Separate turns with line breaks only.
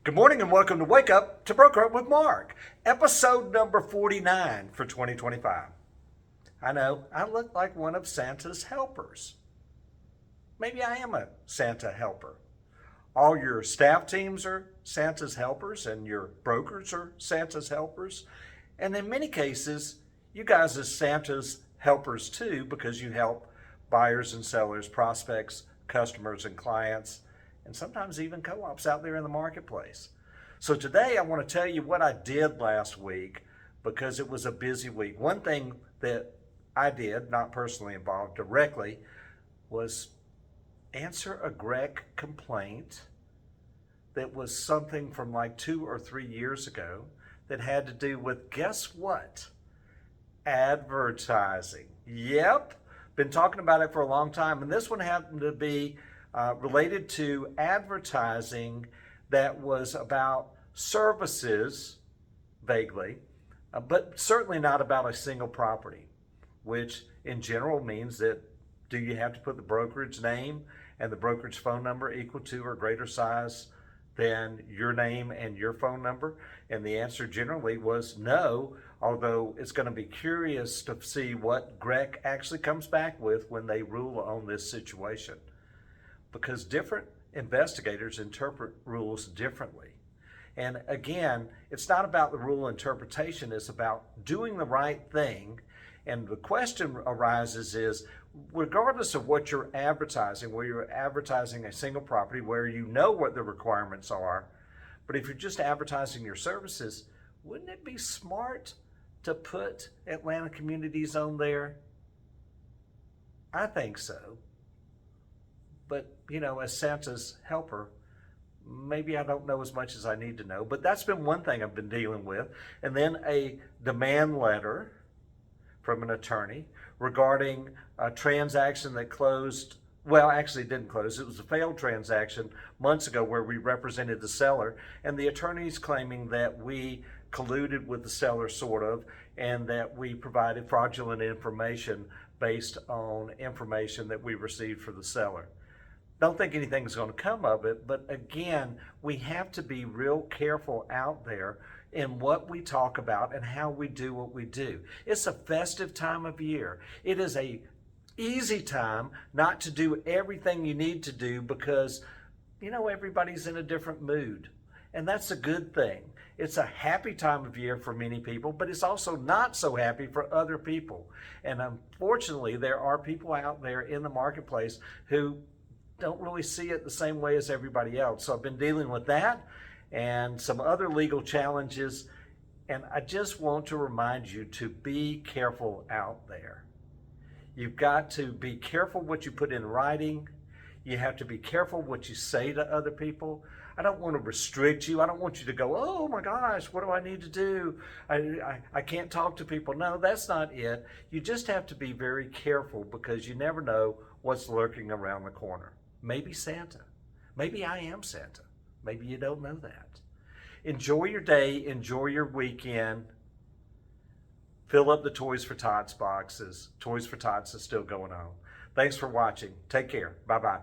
Good morning and welcome to Wake Up to Broker with Mark, episode number 49 for 2025. I know, I look like one of Santa's helpers. Maybe I am a Santa helper. All your staff teams are Santa's helpers and your brokers are Santa's helpers. And in many cases, you guys are Santa's helpers too, because you help buyers and sellers, prospects, customers and clients, and sometimes even co-ops out there in the marketplace. So today I want to tell you what I did last week because it was a busy week. One thing that I did, not personally involved directly, was answer a GREC complaint that was something from like 2 or 3 years ago that had to do with, guess what? Advertising. Yep, been talking about it for a long time, and this one happened to be related to advertising that was about services, vaguely, but certainly not about a single property, which in general means that do you have to put the brokerage name and the brokerage phone number equal to or greater size than your name and your phone number? And the answer generally was no, although it's going to be curious to see what GREC actually comes back with when they rule on this situation, because different investigators interpret rules differently. And again, it's not about the rule interpretation, it's about doing the right thing. And the question arises is, regardless of what you're advertising, where you're advertising a single property where you know what the requirements are, but if you're just advertising your services, wouldn't it be smart to put Atlanta Community Zone there? I think so. But, you know, as Santa's helper, maybe I don't know as much as I need to know. But that's been one thing I've been dealing with. And then a demand letter from an attorney regarding a transaction that closed, well, actually it didn't close. It was a failed transaction months ago where we represented the seller. And the attorney's claiming that we colluded with the seller, sort of, and that we provided fraudulent information based on information that we received for the seller. Don't think anything's going to come of it, but again, we have to be real careful out there in what we talk about and how we do what we do. It's a festive time of year. It is a easy time not to do everything you need to do because, you know, everybody's in a different mood. And that's a good thing. It's a happy time of year for many people, but it's also not so happy for other people. And unfortunately, there are people out there in the marketplace who don't really see it the same way as everybody else. So I've been dealing with that and some other legal challenges. And I just want to remind you to be careful out there. You've got to be careful what you put in writing. You have to be careful what you say to other people. I don't want to restrict you. I don't want you to go, oh my gosh, what do I need to do? I can't talk to people. No, that's not it. You just have to be very careful because you never know what's lurking around the corner. Maybe Santa. Maybe I am Santa. Maybe you don't know that. Enjoy your day. Enjoy your weekend. Fill up the Toys for Tots boxes. Toys for Tots is still going on. Thanks for watching. Take care. Bye-bye.